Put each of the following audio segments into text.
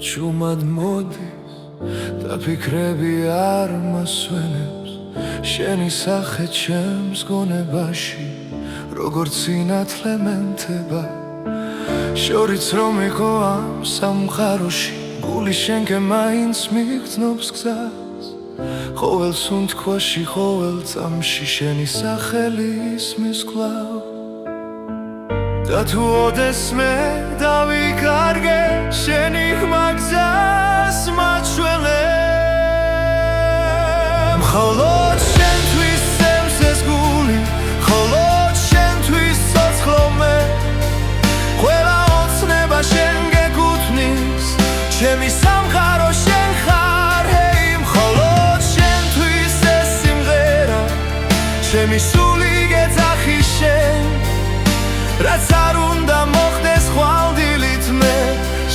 ჭუმად მოდის და ფიქრები არ მასვენებს შენი სახე ჩემს გონებაში როგორც სინათლე მენთება შორიც რომ იყო ამ სამყაროში გული შენკე მაინც მიგრძნობს გზას ყოველ სუნთქვაში ყოველ წამში შენი სახელი ისმის კვლავ და თუ ოდესმე დავიკარგე შენი ხმა გზას მაჩვენებ მხოლოდ შენთვის სემს ეს გული მხოლოდ შენთვის ცოცხლობ მე ყველა ოცნება შენ გეკუთვნის ჩემი სამყარო შენ ხარ ჰეი მხოლოდ შენთვის ეს სიმღერა ჩემი სული გეძახი შენ რაც არ უნდა მოხდეს ხვალდილით მე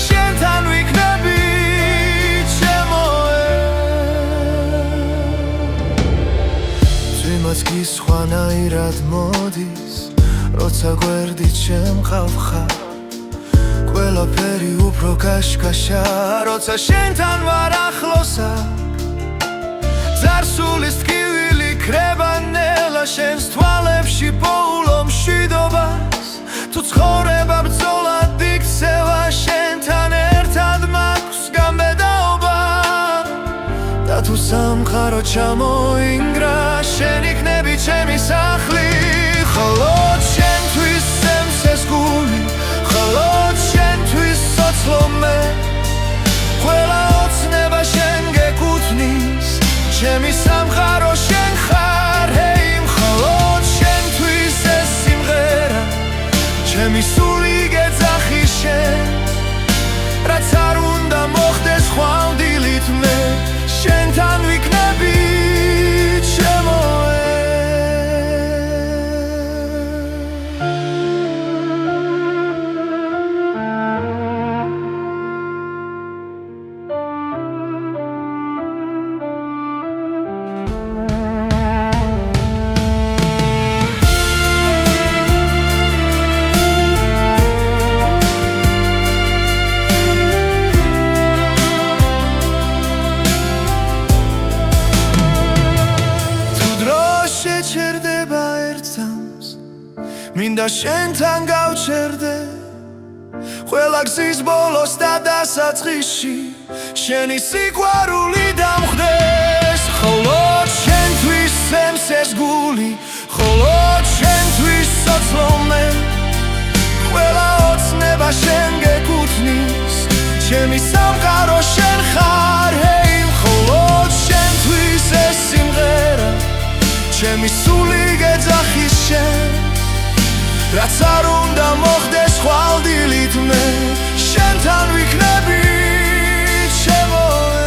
შენთან ვიქნები ჩემოე ძვიმაც კი სხვანაირად მოდის როცა გვერდით შემყავ ხარ ყველაფერი უფრო კაშკაშა როცა შენთან ვარ ახლოსა ძარსულის ტკივილი ქრება ნელა შენს თვალებში პოულო მშვიდობას თუ ცხოვრება ბრძოლად იქცევა შენთან ერთად მაქვს გამბედაობა და თუ სამყარო ჩამოინგრა შენ იქნები ჩემი სახლი მხოლოდ შენთვის სემს ეს გული მხოლოდ შენთვის ცოცხლობ მე ყველა ოცნება შენ გეკუთვნის ჩემი სამყარო შენ ხარ ჰეი მხოლოდ შენთვის ეს სიმღერა ჩემი სული გეძახი შენ რაც არ უნდა მოხდეს ხვალდილით მე შენთან ვიქნები ჩემოე შეჩერდება ერთსამს მინდა შენთან გავჩერდე ყველა გზის ბოლოს და დასაწყისში შენი სიყვარული დამხდეს მხოლოდ შენთვის სემს ეს გული მხოლოდ შენთვის ცოცხლობ მე ყველა ოცნება შენ გეკუთვნის ჩემი სამყარო შენ ხარ ჰეი მხოლოდ შენთვის ეს სიმღერა ჩემი სული გეძახი შენ რაც არ უნდა მოხდეს ხვალდილით მე შენთან ვიქნები ჩემოე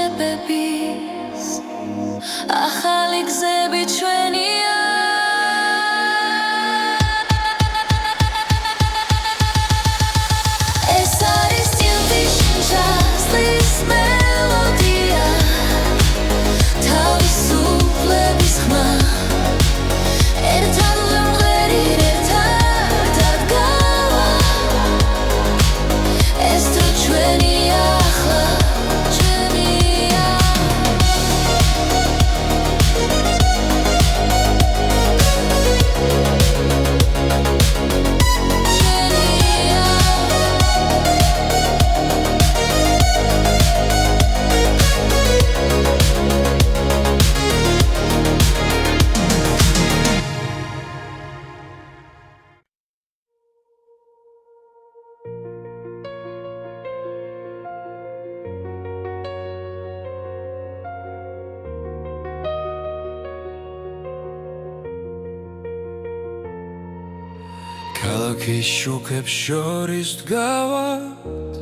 წლებების ახალი გზები ჩვენია ეს არის წილდის ჟანრის მელოდია თავისუფლების ხმა ერთად ვიმღერით ერთად დგავა ეს თუ ჩვენია ახლა ქალაქის შუქებს შორის დგავართ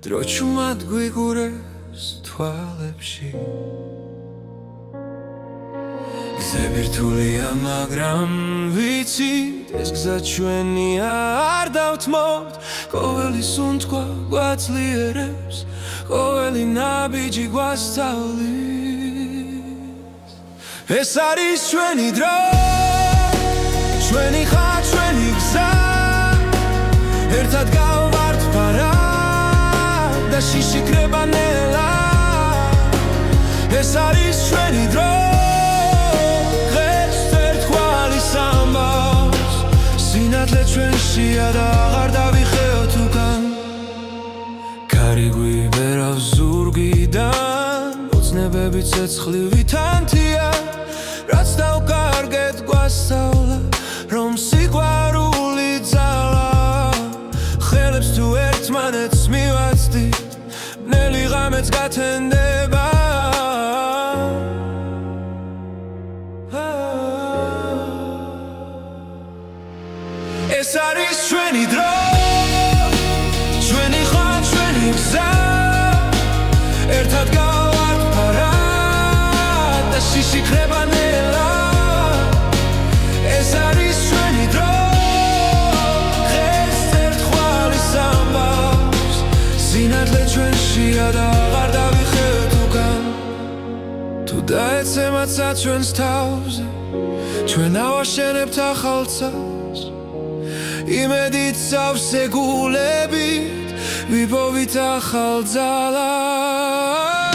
დრო ჩუმად გვიგურეს თვალებში გზები რთულია მაგრამ ვიცით ეს გზა ჩვენია არ დავთმობთ ყოველი სუნთქვა გვაძლიერებს ყოველი ნაბიჯი გვასწავლის ეს არის ჩვენი დრო ჩვენი ხარ ჩვენი გზა ერთად გავვართ ფარად და შიშიკრება ნელა ეს არის ჩვენი დრო დღეს ერთგვარი ამბავს სინათლე ჩვენშია და აღარ დავიხეოთ უკან კარი გვიბერავს ზურგიდან ოცნებები ცეცხლივით ანთია რაც დავკარგეთ გვასწავლა რომ სიყვარული ძალა ხელებს თუ ერთმანეთს მივაცდით ბნელი ღამეც გათენდება ეს არის ჩვენი დრო ჩვენი ხარ ჩვენი გზა ერთად გავართ ფარად და შიშიკრება ნელა ეს არის ჩვენი დრო დღეს ერთგვარი ამბავს სინათლე ჩვენშია და აღარ დავიხევთ უკან თუ დაეცემაცა ჩვენს თავზე ჩვენ ავაშენებთ ახალ წელს იმედით სავსე გულებით ვიპოვით ახალ ძალას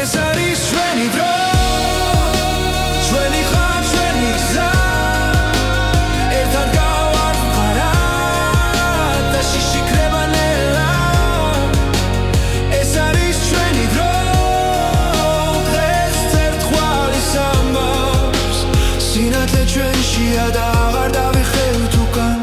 ეს არის ჩვენი დრო ჩვენი ხარ ჩვენი გზა ერთად გავართ ფარად და შიშიკრება ნელა ეს არის ჩვენი დრო დღეს ერთგვარი ამბავს სინათლე ჩვენშია და აღარ დავიხევთ უკან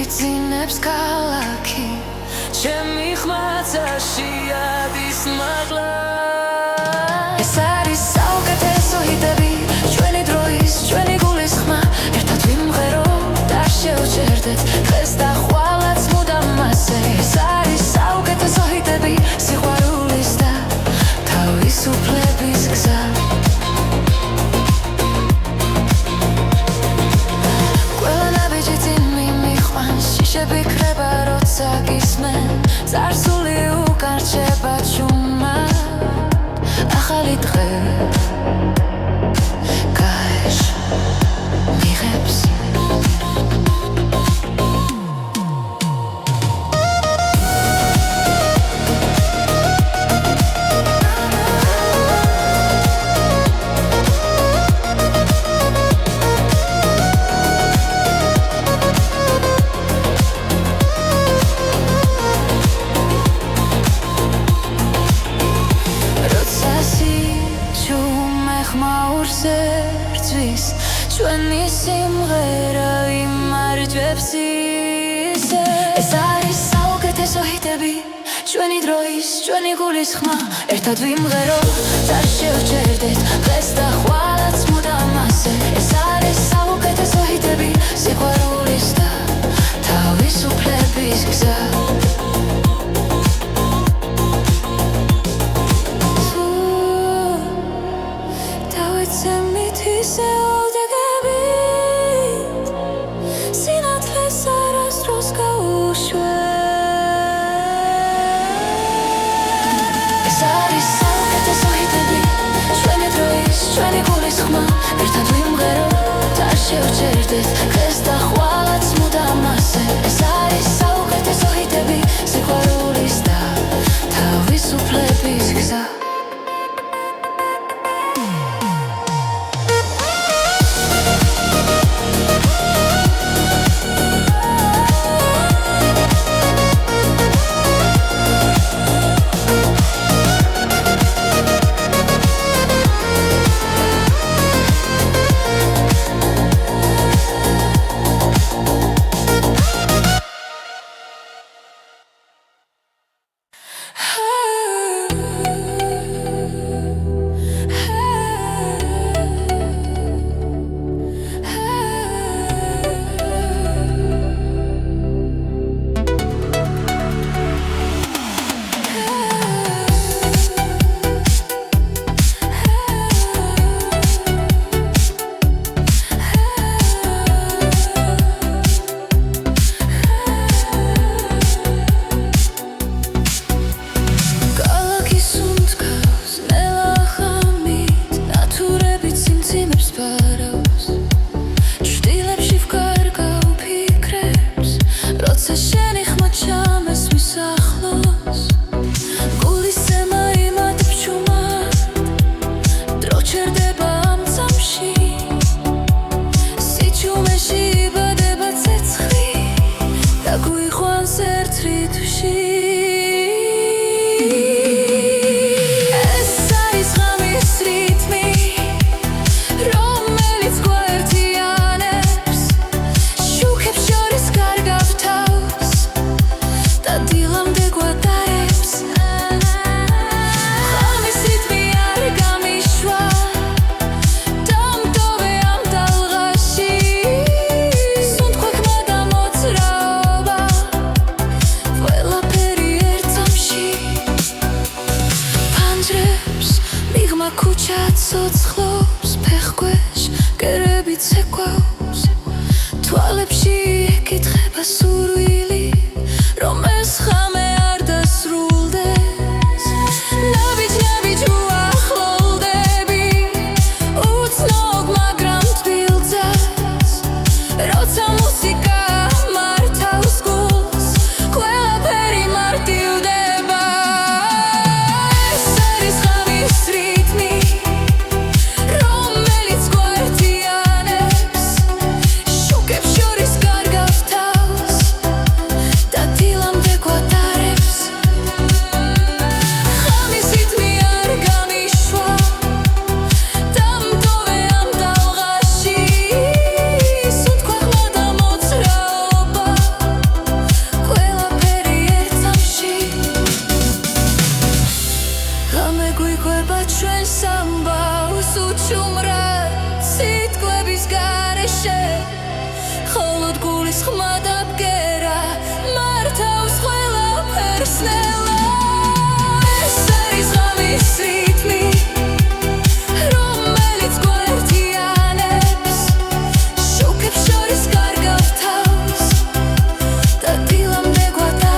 იცინებს ქალაქი ჩემი ხმაცაში ადის მაღლა ეს არის საუკეთესო ჰიტები ჩვენი დროის ჩვენი გულის ხმა ერთად ვიმღერო როცა გისმენ წარსული უკარჩება ჩუმად ახალი დღე გაეშ მიღებს ჩვენი სიმღერა იმარჯვებს ისე ეს არის საუკეთესო ჰიტები ჩვენი დროის ჩვენი გულის ხმა ერთად ვიმღეროთ და შევჩერდეთ დღეს და ხვალაც მუდამ ასე ეს არის საუკეთესო ჰიტები სიყვარულის და თავისუფლების გზა დავიცემით ისე ჩვენი გულის ხმა ერთად ვიმღეროთ და შევჩერდეთ დღეს და ხვალაც მუდამ ასე ეს არის საუკეთესო ჰიტები სიყვარულის და თავისუფლების გზა თვალებში ეკითხება სურვილი რომ ეს ხამე არ დასრულდეს ნაბიჯ უახლოვდები უცნობ მაგრამ თბილძას როცა მუსიკა მართავს გულს ყველაფერი მარტივდება ეს არის ხამის რიტმი რომელიც გვართიანებს შუქებს შორის კარგავს თავს და დილამდე გვატარებს ხამის რიტმი არ გამიშვა დამტოვე ამ ტალღაში სუნთქვა ხმა და მოძრაობა ყველაფერი ერთ წამში ღამე გვიყვება ჩვენს ამბავს უჩუმრად სიტყვების გარეშე ხოლოდ გულის ხმა და ბგერა მართავს ყველაფერს ნელა ეს არის ღამის რიტმი რომელიც გვართიანებს შუქებს შორის კარგავს თავს და დილამდე გვატარებს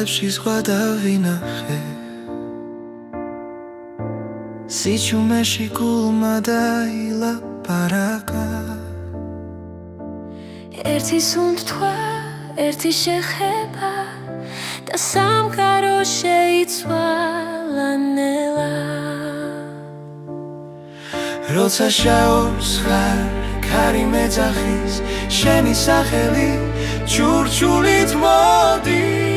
ველებში სხვა დავინახე სიჩუმეში გულმა დაილაპარაკა ერთი სუნთქვა, ერთი შეხება და სამყარო შეიცვალა ნელა როცა შაურს ხარ ქარი მეძახის შენი სახელი ჩურჩულით მოდის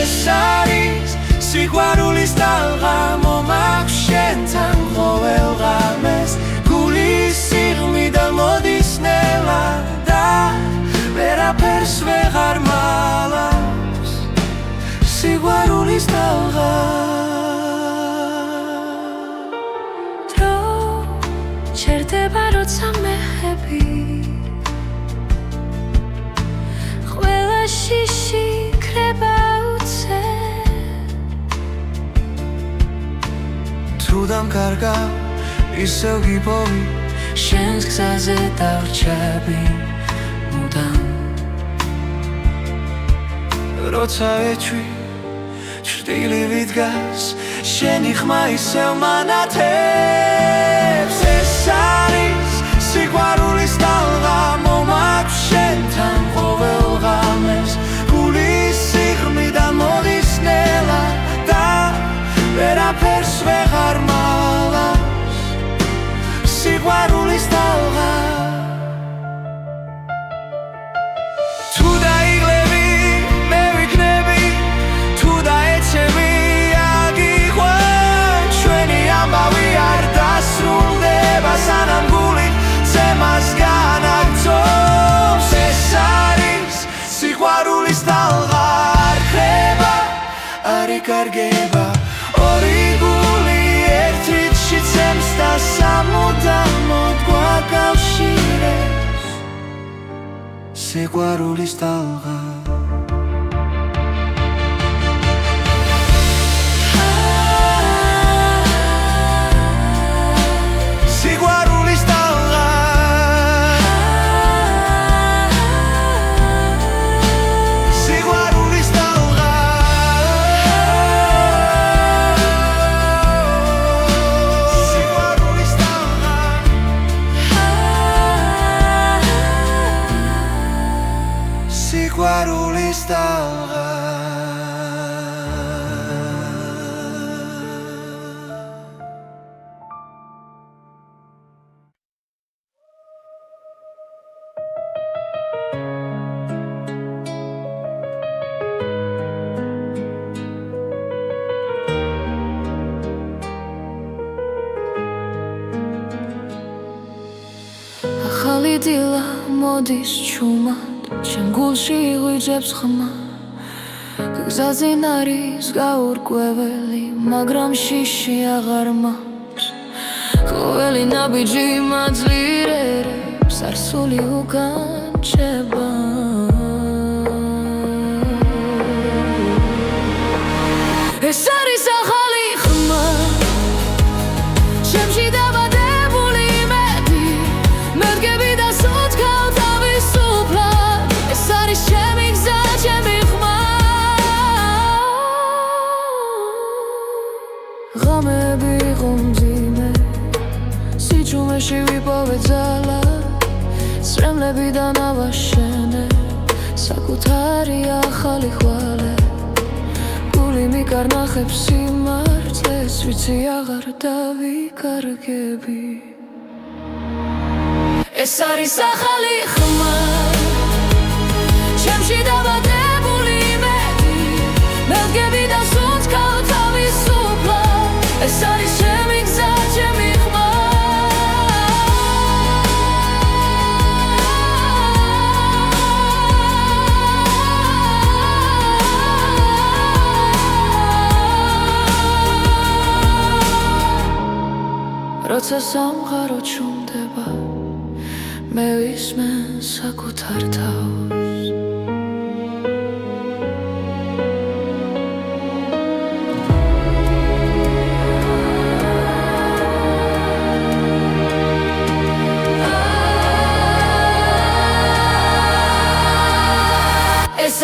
ეს არის სიყვარულის ტალღა მომაქვს შენთან ყოველ ღამეს გულის სიღრმიდან მოდის ნელა და ვერაფერს ვეღარ მალავს სიყვარულის ტალღა ჩერდება როცა მეხები ყველა შიში ქრება უცე თუ დამკარგავ ისევ გიპოვი შენს გზაზე დავრჩები მუდამ როცა ეჩვი ჭრტილივი დგას შენი ხმა ისევ მანათებს ეს არის სიყვარულის ტალღა მომაქვს შენთან ყოველ ღამეს გულის სიღრმიდან მოდის ნელა და ვერაფერს ვეღარ მალავს სიყვარულის ტალღა თუ დაიღლები მე ვიქნები თუ დაეცემი ამბავი არ დასრულდება სანამ გული ცემას განაგრძობს ეს არის სიყვარულის ტალღა არ ხრება არ იკარგება ორი გული ერთრითში ცემს და სამუდამოდ გვაკავშირებს სიყვარულის ტალღა სიყვარულის ტალღა ახალი დილა მოდის ჩუმად ჩემ გულში იღვიძებს ხმა გზაზე არის გაურკვეველი მაგრამ შიში აღარ მაქვს ყოველი ნაბიჯი მაძლიერებს არსული უკან ჩება ეს არის ახალი ხმა ჩემში დაბადებული იმედი მერგები და სოთქავ თავისუფლად ეს არის ჩემი გზა ჩემი ხმა ღამეები ღომძიმე სიჩუმეში ვიპოვე ძალა სრემლებიდან ავაშენე საკუთარი ახალი ხვალე გული მიკარნახებს სიმართლეს ვიცი აღარ დავიკარგები ეს არის ახალი ხმა ჩემში დაბადებული იმედი მელგები და სუნთქავ თავისუფლად ეს არის ჩემი გზა ჩემი ხმა როცა სამყარო ჩუმდება მე ვისმენ საკუთარ თავს ეს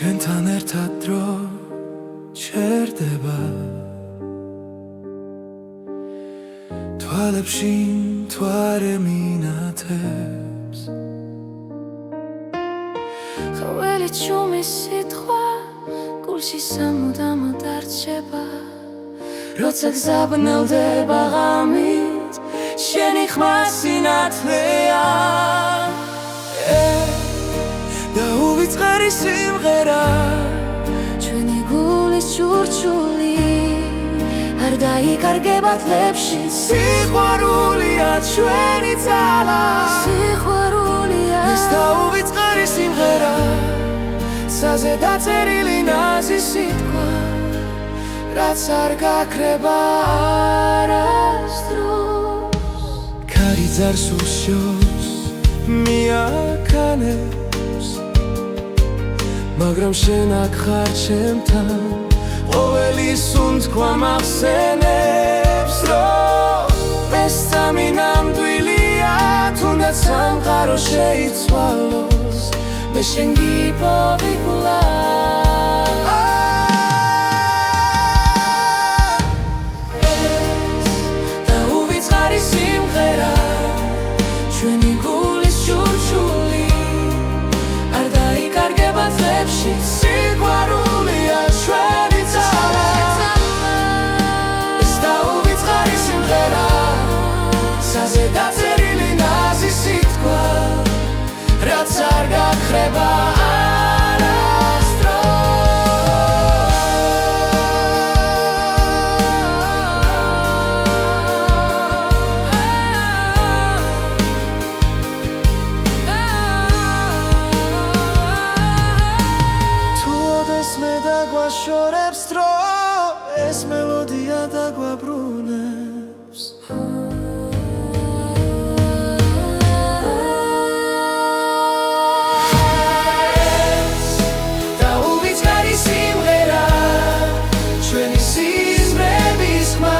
შენთან ერთად დრო ჩერდება თვალებში მთვარე მინათებს ყოველი ჩუმის სიტყვა გულში სამუდამოდ არჩება როცა გზაბნელდება ღამით შენი ხმა სინათლეა და უვიწყარი სიმღერა ჩვენი გულის ჩურჩული არ დაიკარგება თლებში სიყვარულია ჩვენი ძალა სიყვარულია ეს და უვიწყარი სიმღერა ცაზე დაწერილი ნაზი სიტყვა რაც არ გაქრება არასდროს ქარი ძარს უშოს მიაქანებს მაგრამ შენ აქ ხარ ჩემთან ყოველი სუნთქვა მახსენებს რომ ეს სამი ნამდვილია თუნდაც სამყარო შეიცვალოს მე შენ გიპოვი კვლავ და უვიწყარი სიმღერა ჩვენი გულის ჩურჩული არ დაიკარგება თლებში სიყვარულია ჩვენი ძალა ეს და უვიწყარი სიმღერა ცაზე დაწერილი ნაზი სიტყვა რაც არ გაქრება შორებს დრო ეს მელოდია დაგვაბრუნებს და უვიწყარი სიმღერა ჩვენი სიზმრების ხმა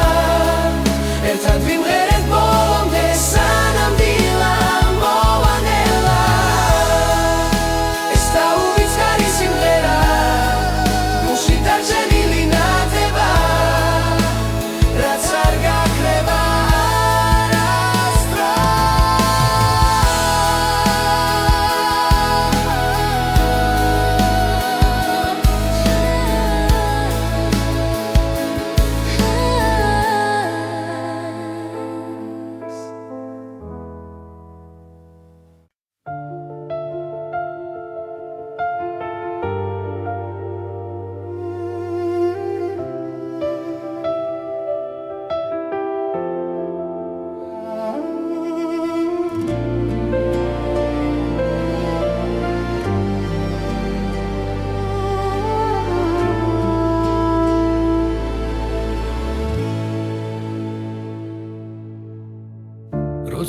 ერთად ვიმღერეთ ბოლომდე სანამ დილა მოვანელა ეს და უვიწყარი სიმღერა დაჭერილი ნათება რაც არ გაქრება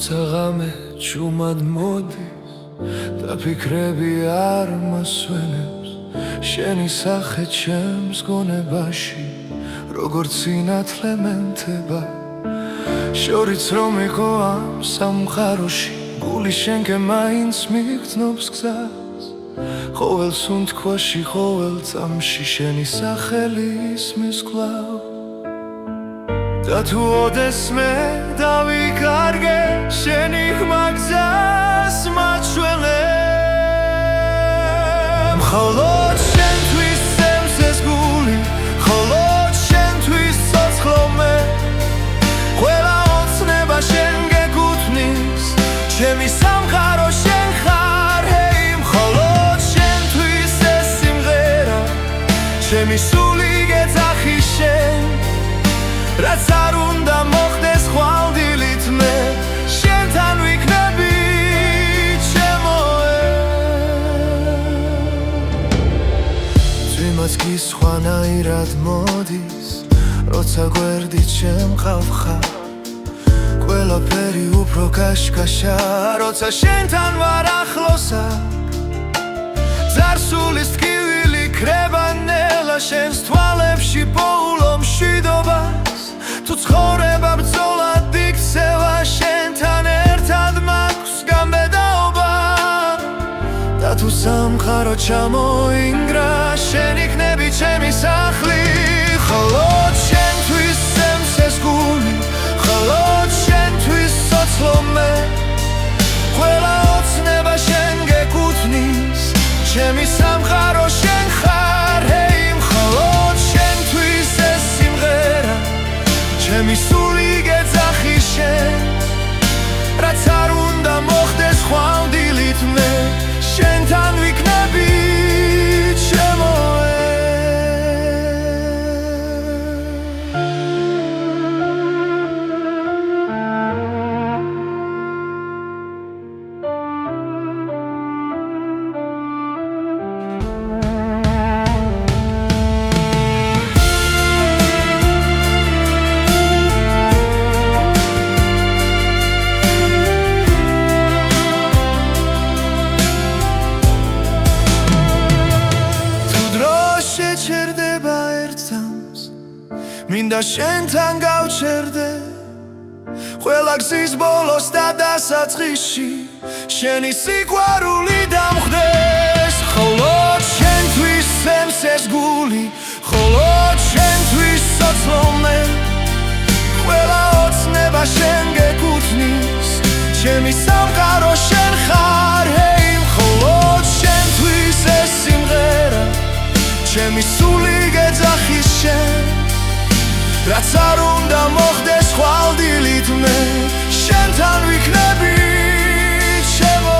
როცა ღამე ჩუმად მოდის და ფიქრები არ მასვენებს შენი სახე ჩემს გონებაში როგორც სინათლე მენთება შორიც რომ იყო ამ სამყაროში გული შენკე მაინც მიგრძნობს გზას ყოველ სუნთქვაში ყოველ წამში შენი სახელი ისმის კვლავ და თუ ოდესმე დავიკარგე შენი ხმა გზას მაჩვენებ მხოლოდ შენთვის წემს ეს გული მხოლოდ შენთვის ცოცხლობ ყველა ოცნება შენ გეკუთვნის ჩემი სამყარო შენ ხარ ჰეი მხოლოდ შენთვის ეს სიმღერა ჩემი სული გეძახი შენ რაც არ უნდა მოხდეს ხვალდილით მე შენთან ვიქნები ჩემოე ძვიმაც კი სხვანაირად მოდის როცა გვერდით შემყავ ხარ ყველაფერი უფრო კაშკაშა როცა შენთან ვარ ახლოსა ძარსულის ტკივილი ქრება ნელა შენს თვალებში პოულო მშვიდობას თუ ცხოვრება ბრძოლად იქცევა შენთან ერთად მაქვს გამბედაობა და თუ სამხარო ჩამოინგრა შენ იქნები ჩემი სახლი მხოლოდ შენთვის სემსეს გული მხოლოდ შენთვის სოცლო მე ყველა ოცნება შენ გეკუთვნის ჩემი სამხარო შენ ხარ ჰეი მხოლოდ შენთვის ეს სიმღერა ჩემი სული გეძახი შენ რაც არ უნდა მოხდეს ხვალდილით მე შენთან ვიქნები ჩემო შეჩერდება ერთსამს მინდა შენთან გავჩერდე ყველა გზის ბოლოს და დასაწყისში შენი სიყვარული დამხდეს მხოლოდ შენთვის სემსეს გული მხოლოდ შენთვის სოცლო მე ყველა ოცნება შენ გეკუთვნის ჩემი სამყარო შენ ხარ ჰეი მხოლოდ შენთვის ეს სიმღერა ჩემი სული გეძახი შენ რაც არ უნდა მოხდეს ხვალდილით მე შენთან ვიქნები ჩემო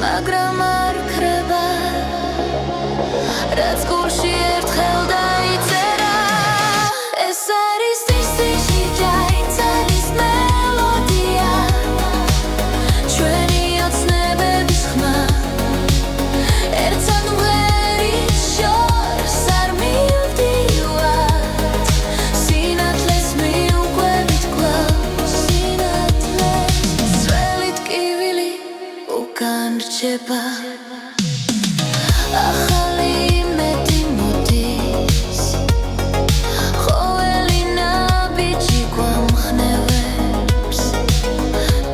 მაგრამ არ ქრება რაც გულში ერთხელ დაიწერა ეს არის ტისტიში ჯაიცალის მელოდია ჩვენი ოცნებების ხმა ერთად მღერის შორს არ მივდივართ სინათლეს მიუყვებით კვლავ სინათლეს ძველი ტკივილი უკან რჩება ახალი იმედი მოდის ყოველი ნაბიჯი გვამხნევებს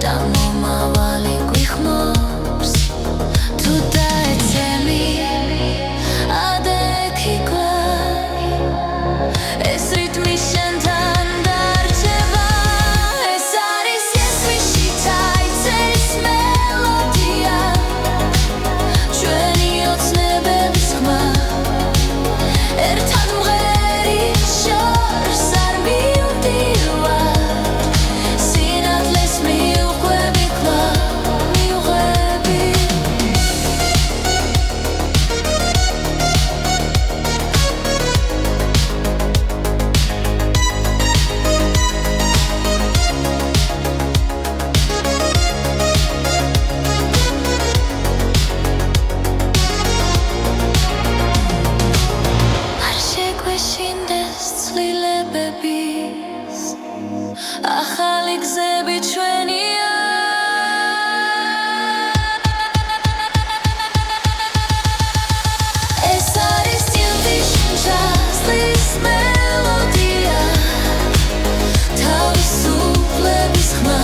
და მომავალი გვიხმობს თუ დაეცემი ადექი კვლავ ეს რიტმი შენთან დარჩება ეს არის იესვიში დაიწერის მელოდია ჩვენი ოცნებების ხმა ერთად მღერის შორს არ მივდივართ სინათლეს მიუყვები კვლავ მივყვები არ შეგვეშინდეს ცვლილებების ახალი გზები ჩვენია ეს არის ტილტის ჩასლის მელოდია თავისუფლების ხმა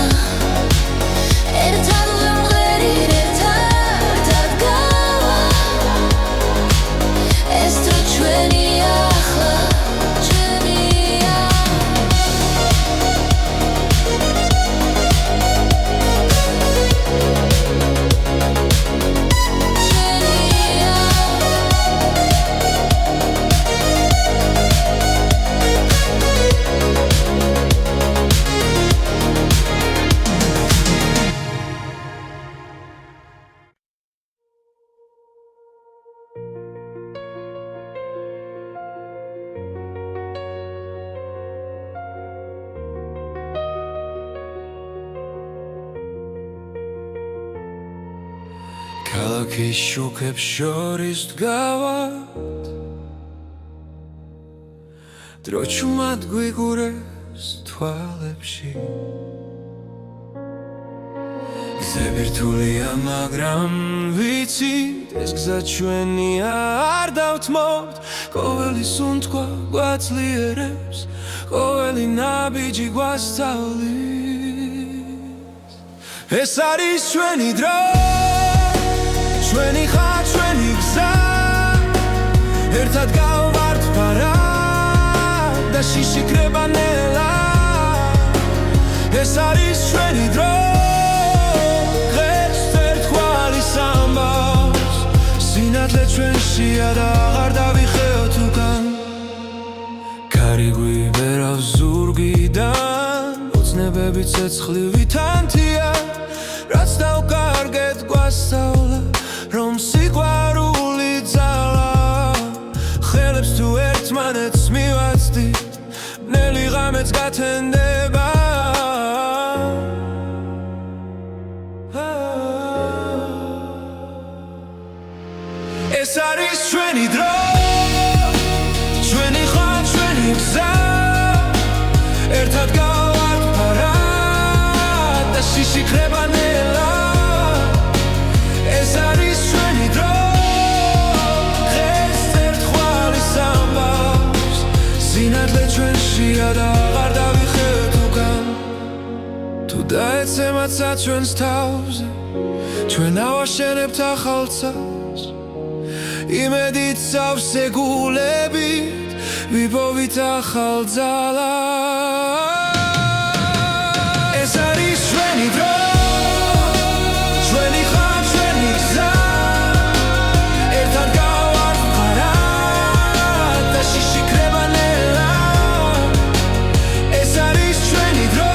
ერთად ვიმღერი ერთად ადგავა ეს დრო ჩვენია ახლა ჩვენია ქალაქის შუქებს შორის დგავართ დრო ჩუმად გვიგურეს თვალებში გზები რთულია მაგრამ ვიცით ეს გზა ჩვენია არ დავთმობთ ყოველი სუნთქვა გვაძლიერებს ყოველი ნაბიჯი გვასწავლის ეს არის ჩვენი დრო ჩვენი ხარ ჩვენი გზა ერთად გავვართ პარად და შიშიქრება ნელა ეს არის ჩვენი დრო დღეს ერთგვარი სამბავს სინათლე ჩვენშია და აღარ დავიხეოთ უკან კარი გვიბერავს ზურგიდან ოცნებები ცეცხლივი თანთია რაც დავკარგეთ გვასწავლა რომ სიყვარული ძალა ხელებს თუ ერთმანეთს მივაცდით ბნელი ღამეც გათენდება ეს არის ჩვენი დრო ჩვენი ხარ ჩვენი გზა ერთად გავართ პარად და შიშიქრება ნელა ეს არის ჩვენი დრო დღეს ერთგვარი სამბავს სინათლე ჩვენშია და აღარ დავიხევთ უკან თუ დაეცემაცა ჩვენს თავზე ჩვენ ავაშენებთ ახალ ცას იმედით სავსე გულებით ვიპოვით ახალ ძალას ეს არის ჩვენი დრო ჩვენი ხარ ჩვენი გზა ერთად გავართ პარად და შიშიქრება ნელა ეს არის ჩვენი დრო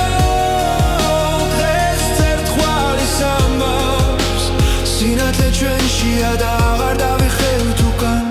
დღეს ერთგვარი სამბავს სინათლე ჩვენშია და აღარ დავიხევთ უკან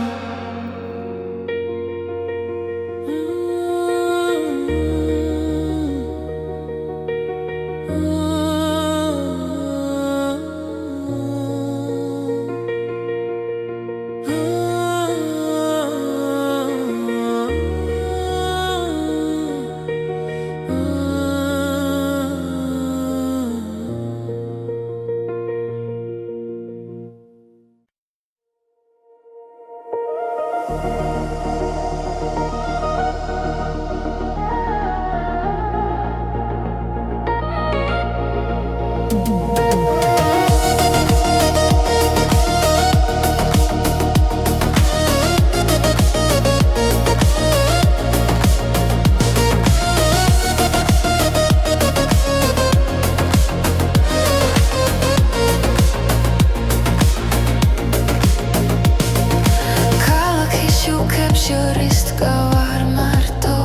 შორის დგავარ მარტო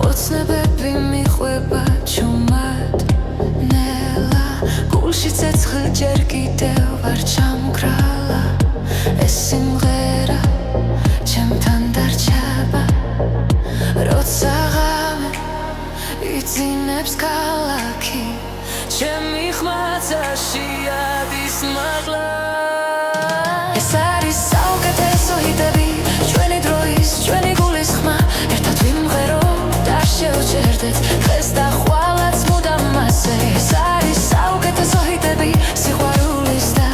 ოცნებები მიყვება ჩუმად ნელა გულში ცეცხლი ჯერ კიდევ არ ჩამგრალა ეს სიმღერა ჩემთან დარჩება როცა ღამე იძინებს ქალაქი ჩემი ხმაცაში ადის მაღლა ეს არის საუკეთესო ჰიტები ჩვენი დროის ჩვენი გულის ხმა ერთად ვიმღეროთ არ შევჭერდეთ დღეს და ხვალაც მუდამ მასე ეს არის საუკეთესო ჰიტები სიყვარულის და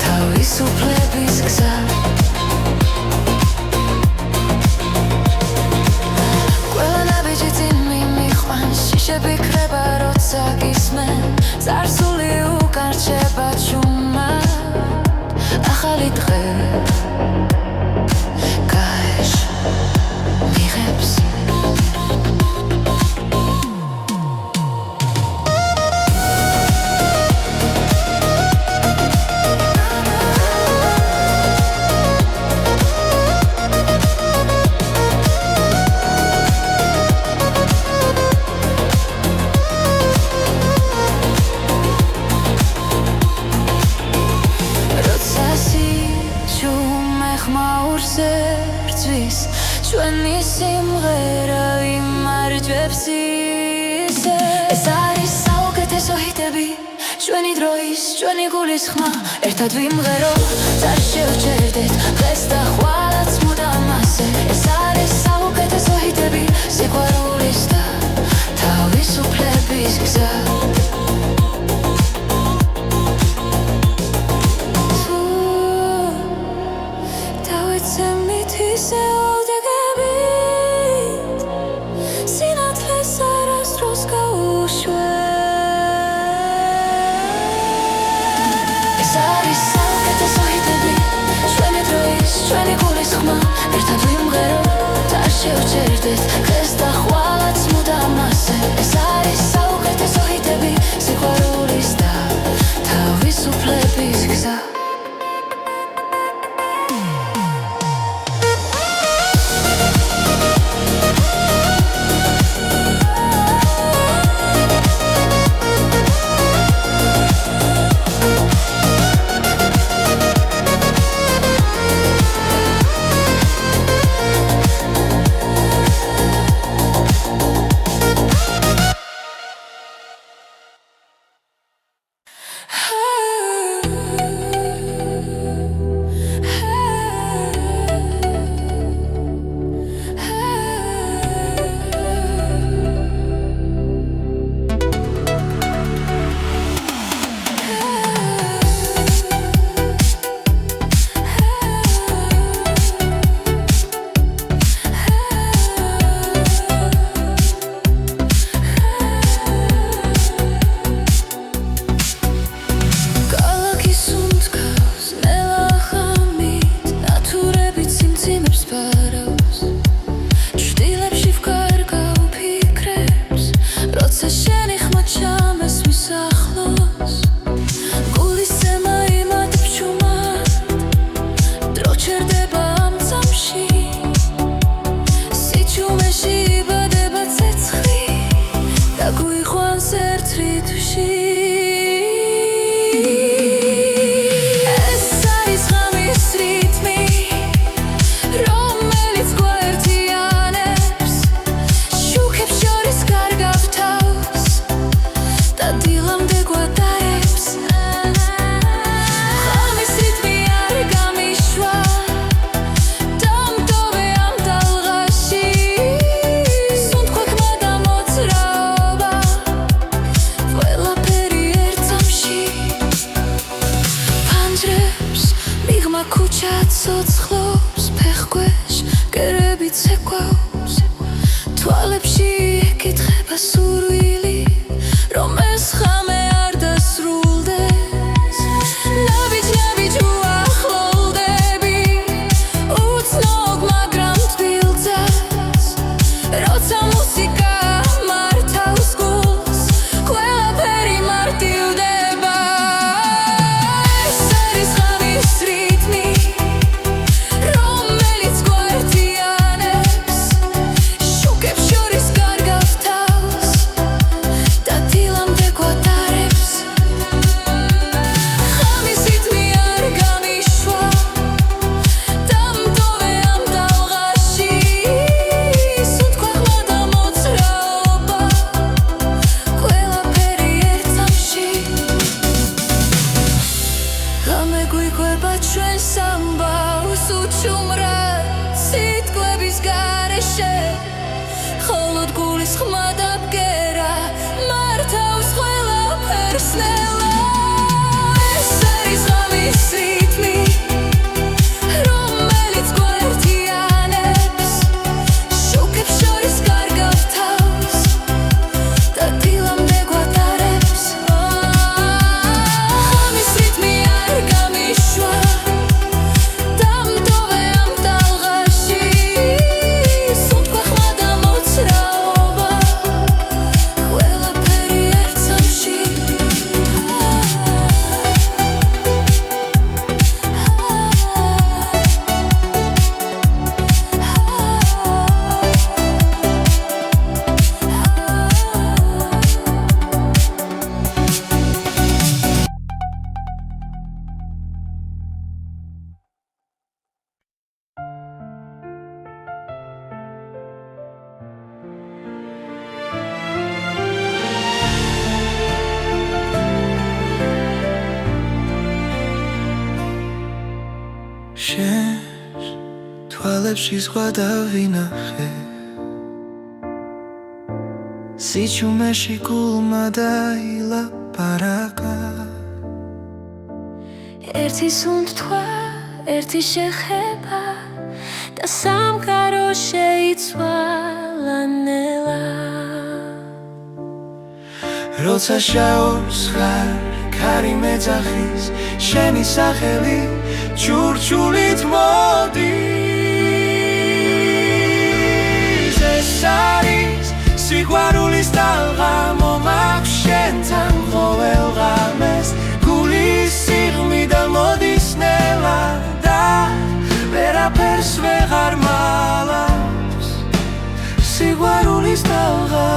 თავისუფლების გზა ყველა ნაბიჯი წინ მიმიყვანს შიშები ქრება როცა გისმენ წარსული უკან რჩება ჩუმად ახალი დღე დროის ჩვენი გულის ხმა ერთად ვიმღეროთ და შევჭერდეთ დღეს და ხვალაც მუდამ ასე ეს არის საუკეთესო ჰიტები სიყვარულის და თავისუფლების გზა თუ დავეცემით ისე ოდეგებით სინათლეს არასდროს გაუშვებ ჩვენი გულის ხმა ერთად ვიმღეროთ და შევჭერდეთ დღეს და ხვალაც მუდამ ასე ეს არის საუკეთესო ჰიტები სიყვარულის და თავისუფლების გზა ცოცხლობს ფეხქვეშ კერებით ცეკვავს თვალებში ეკითხება სურვილი რომ ეს ხამე არ დასრულდეს ნაბიჯ უახლოვდები უცნობ მაგრამ თბილძას როცა მუსიკა მართავს გულს ყველაფერი მარტივდება ეს არის ხამის რიტმი ჩვენ სამბავს უჩუმრად სიტყვების გარეშე ხოლოდ გულის ხმა და ბგერა მართავს ყველაფერს ნელა ეს არის ღამის რიტმი რომელიც გვერდიანებს შუქებს შორის კარგავს თავს და დილამდე გვატარებს ღამის რიტმი არ გამიშვა წლებში სხვა დავინახე სიჩუმეში გულმა დაილაპარაკა ერთი სუნთქვა, ერთი შეხება და სამყარო შეიცვალა ნელა როცა შაურს ხარ ქარი მეძახის შენი სახელი ჩურჩულით მოდის ეს არის სიყვარულის ტალღა მომაქვს შენთან ყოველ ღამეს გულის სიღრმიდან მოდის ნელა და ვერაფერს ვეღარ მალავს სიყვარულის ტალღა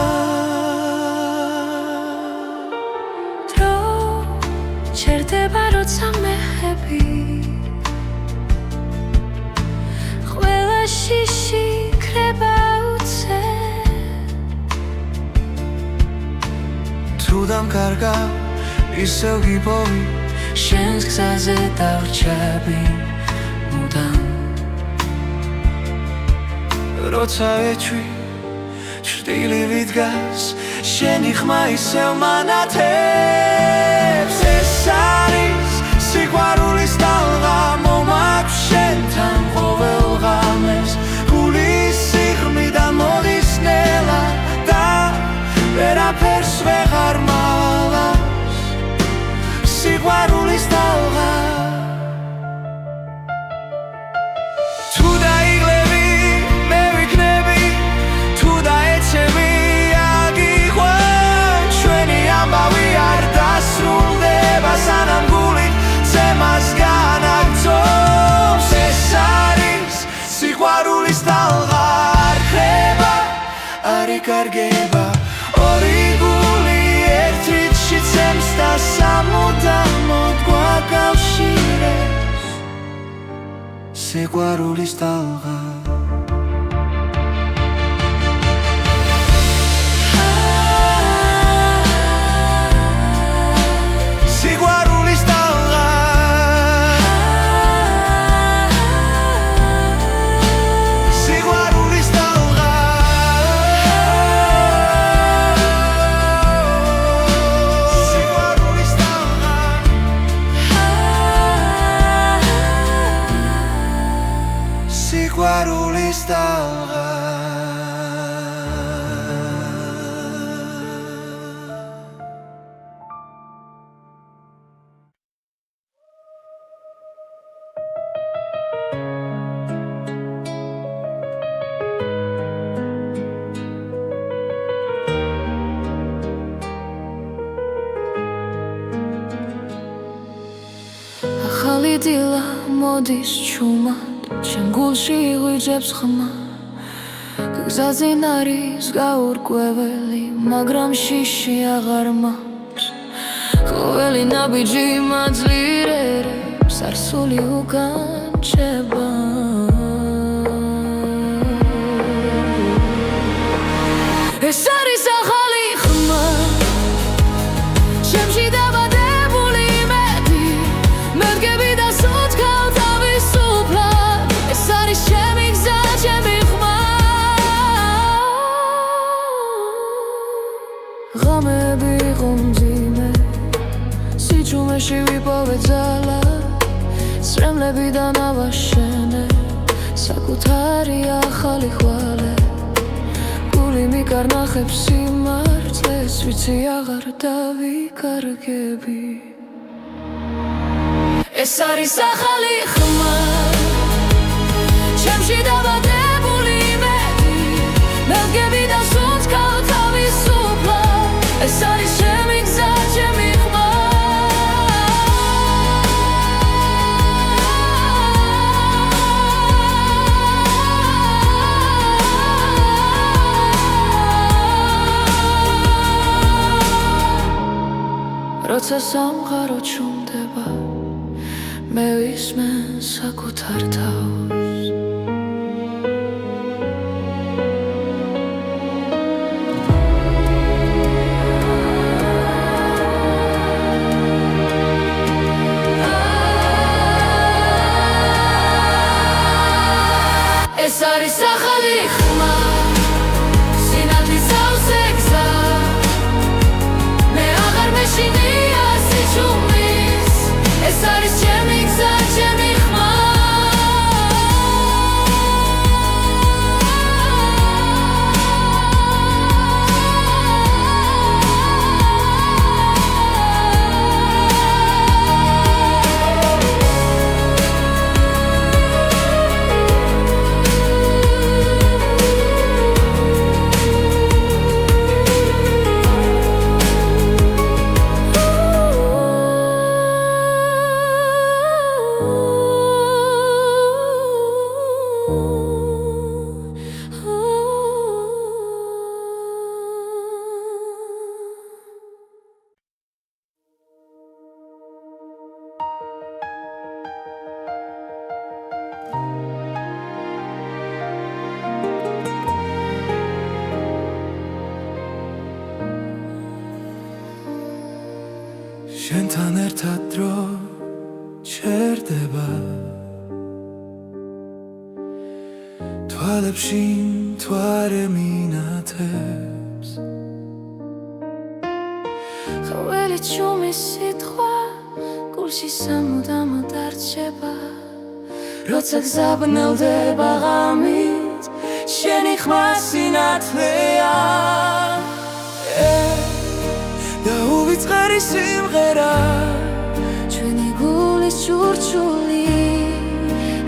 ჩერდება როცა მეხები ყველა შიში ქრება უცე თუ დამკარგა ისევ გიპოვი შენს გზაზე დავრჩები მუდამ როცა ეჩვი ჭრტილი დგას შენი ხმა ისევ მანათებს ეს არის სიყვარულის ტალღა მომაქვს შენთან ყოველ ღამეს გულის სიღრმიდან მოდის ნელა და ვერაფერს ვეღარ მალავს სიყვარულის ტალღა თუ დაიღლები მე ვიქნები თუ დაეცემი ამბავი არ დასრულდება სანამ გული ცემას განაგრძობს ეს არის სიყვარულის ტალღა არ ხრება არ იკარგება ორი გული ერთ რიცში ცემს და სამუდამოდ გვაკავშირებს სიყვარულის ტალღა სიყვარულის ტალღა ახალი დილა მოდის ჩუმად ჩემ გულში იღვიძებს ხმა გზაზინ არის გაურკვეველი მაგრამ შიში აღარ მაქვს ყოველი ნაბიჯი მაძლიერებს არსული უკან რჩება ეს არის ახალი ხმა ჩემში დაბადებული იმედი მე ვდგები და სუცქავ თავისუფლად ეს არის ჩემი გზა ჩემი ხმა ღამეები იყო მძიმე სიჩუმეში ვიპოვე ძალა სრემლებიდან ავაშენე საკუთარი ახალი ხვალე გული მიკარნახებს სიმართლეს ვიცი აღარ დავიკარგები ეს არის ახალი ხმა ჩემში დაბადებული იმედი მე ვდგები და სუნთქავ თავისუფლად ეს არის ჩემი გზა ჩემი ხმა როცა სამყარო ჩუმდება მე ვისმენ საკუთარ თავს ეს შენთან ერთად დრო ჩერდება თვალებში მთვარე მინათებს ყოველი ჩუმი სიტყვა გულში სამუდამოდ არჩება როცა გზაბნელდება ღამით შენი ხმა სინათლეა და უვიწყარი სიმღერა ჩვენი გულის ჩურჩული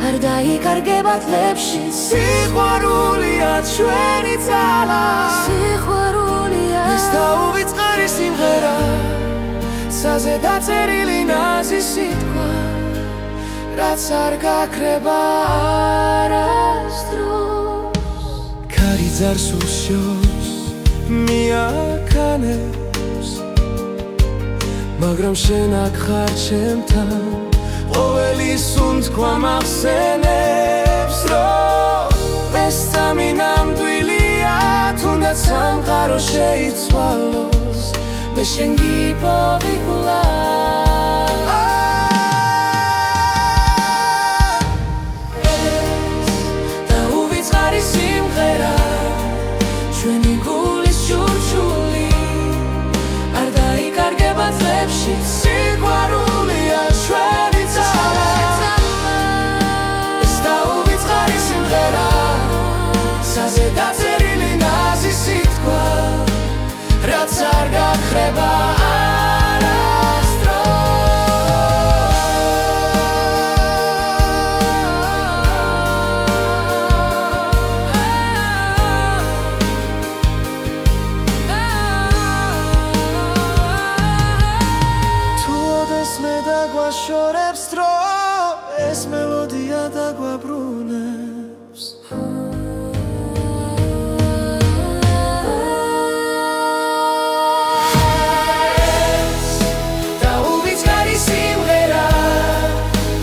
არ დაიკარგება თლებში სიყვარულია ჩვენი ძალა სიყვარულია ეს და უვიწყარი სიმღერა ცაზე დაწერილი ნაზი სიტყვა რაც არ გაქრება არასდროს ქარი ძარს უშოს მიაქანებს მაგრამ შენ აქ ხარ ჩემთან ყოველი სუნთქვა მახსენებს რომ ეს სამი ნამდვილია თუნდაც სამყარო შეიცვალოს მე შენ გიპოვი კვლავ და უვიწყარი სიმღერა ჩვენი გულის ჩურჩული არ დაიკარგება წლებში სიყვარულია ჩვენი ძალა ეს და უვიწყარი სიმღერა ცაზე დაწერილი ნაზი სიტყვა რაც არ გაქრება შორებს დრო ეს მელოდია დაგვაბრუნებს და უვიწყარი სიმღერა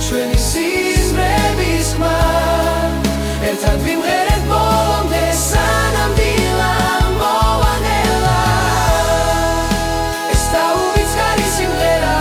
ჩვენი სიზმრების ხმა ერთად ვიმღერეთ ბოლომდე სანამ დილა მოვანელა ეს და უვიწყარი სიმღერა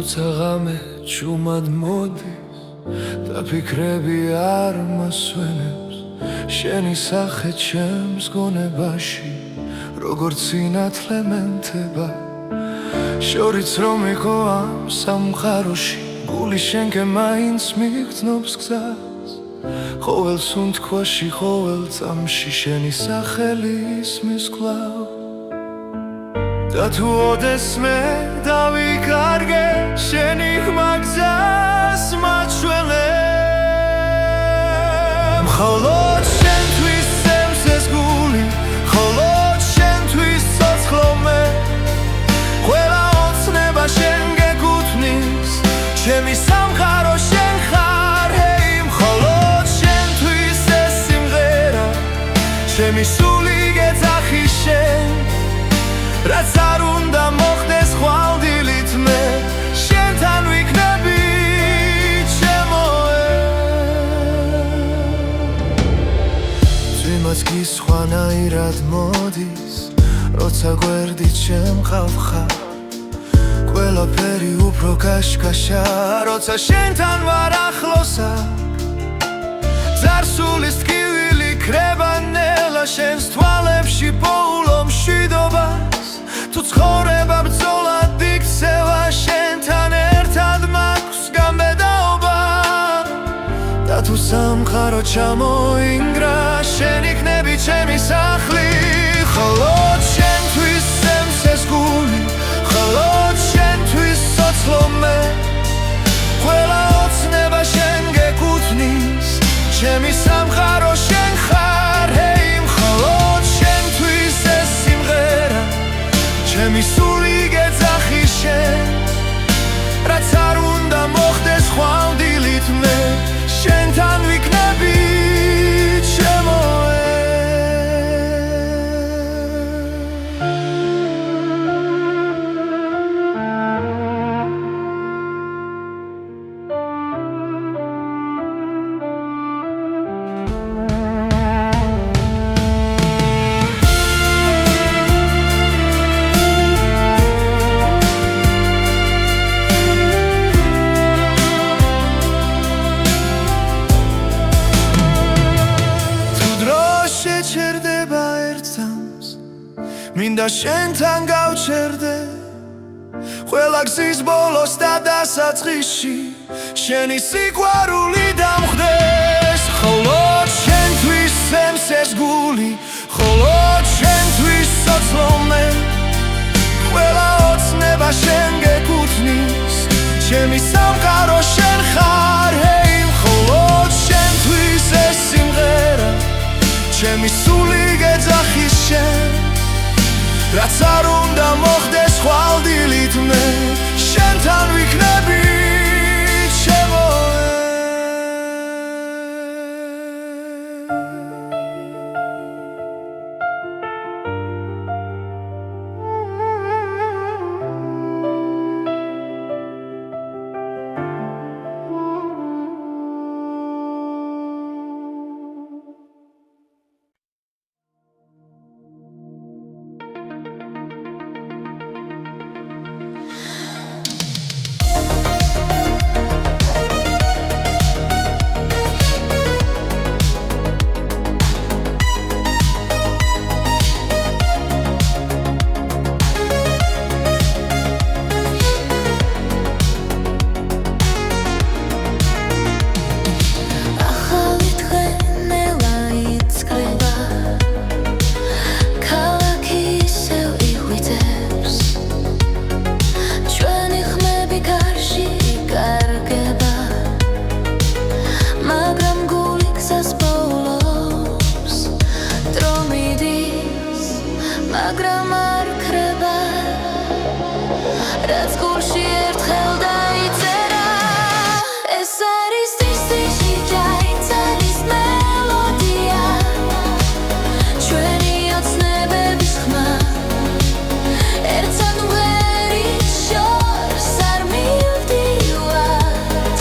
როცა ღამე ჩუმად მოდის და ფიქრები არ მასვენებს შენი სახე ჩემს გონებაში როგორც სინათლე მენთება შორიც რომ იყო ამ სამყაროში გული შენკე მაინც მიგრძნობს გზას ყოველ სუნთქვაში ყოველ წამში შენი სახელი ისმის კვლავ და თუ ოდესმე დავიკარგე შენი ხმა გზას მაჩვენებ მხოლოდ შენთვის წევს ეს გული მხოლოდ შენთვის ცოცხლობ მე ყველა ოცნება შენ გეკუთვნის ჩემი სამყარო შენ ხარ ჰეი მხოლოდ შენთვის ეს სიმღერა ჩემი სული გეძახი შენ რაც არ უნდა მოხდეს ხვალდილით მე შენთან ვიქნები ჩემოე ძვიმაც კი სხვანაირად მოდის როცა გვერდით შემყავ ხარ ყველაფერი უფრო კაშკაშა როცა შენთან ვარ ახლოსა ძარსულის ტკივილი ქრება ნელა შენს თვალებში პოულო მშვიდობას თუ ცხოვრება ბრძოლად იქცევა შენთან ერთად მაქვს გამბედაობა და თუ სამხარო ჩამოინგრა შენ იქნები ჩემი სახლი მხოლოდ შენთვის სემსეს გული მხოლოდ შენთვის სოცლო მე ყველა ოცნება შენ გეკუთვნის ჩემი სამხარო შენ ხარ ჰეი მხოლოდ შენთვის ეს სიმღერა ჩემი სული გეძახი შენ რაც არ უნდა მოხდეს ხვალდილით მე შენთან ვიქნები ჩემო შეჩერდება ერთსამს მინდა შენთან გავჩერდე ყველა გზის ბოლოს და დასაწყისში შენი სიყვარული დამხდეს მხოლოდ შენთვის სემსეს გული მხოლოდ შენთვის სოცლო მე ყველა ოცნება შენ გეკუთვნის ჩემი სამყარო შენ ხარ ჰეი მხოლოდ შენთვის ეს სიმღერა ჩემი სული გეძახი შენ რაც არ უნდა მოხდეს ხვალდილით მე შენთან ვიქნები ჩემო მაგრამ არ ქრება რაც გულში ერთხელ დაიწერა ეს არის ტისტიში დაიწერის მელოდია ჩვენი ოცნებების ხმა ერთად ვერით შორს არ მივდივართ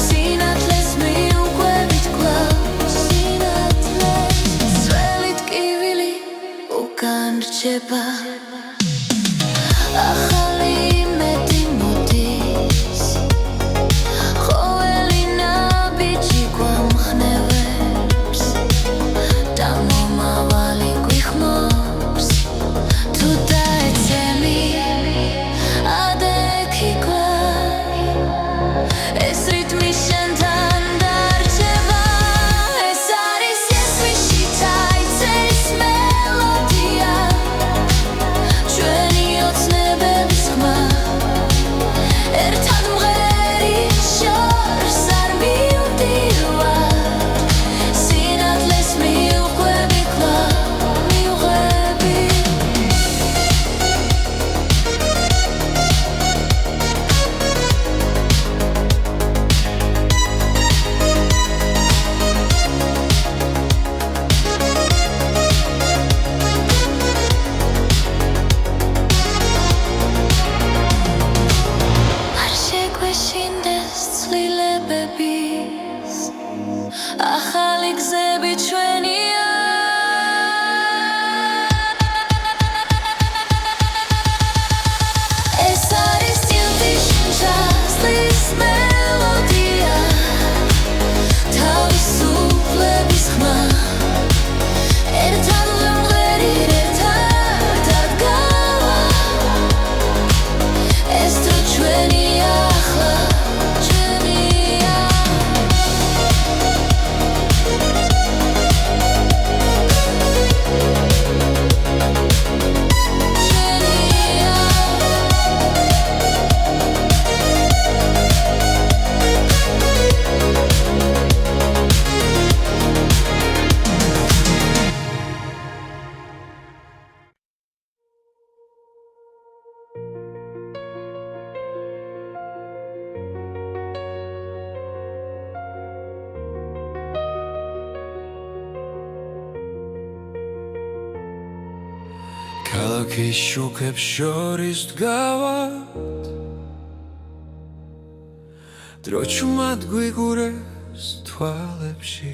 სინათლეს მიუყვებით კლავს სინათლეს ძველი ტკივილი უკან რჩება ახალი იმედი მოდის ყოველი ნაბიჯი გვამხნევებს და მომავალი გვიხმობს თუ დაეცემი ადექი გვარ ეს რიტმი შენთან დარჩება ეს არის იესვიში დაიწერის მელოდია ჩვენი ოცნებების ხმა ერთად მღერით შორს არ მივდივართ სინათლეს მიუყვები კვლავ მივღები არ შეგვეშინდეს ცვლილებების ახალი გზები ჩვენია ეს არის ტილტის ჟაზლის მელოდია თავისუფლების ხმა ერთად ვიმღერით ერთად ადგავა ეს დრო ჩვენია ახლა ჩვენია ქალაქის შუქებს შორის დგავად დრო ჩუმად გვიგურეს თვალებში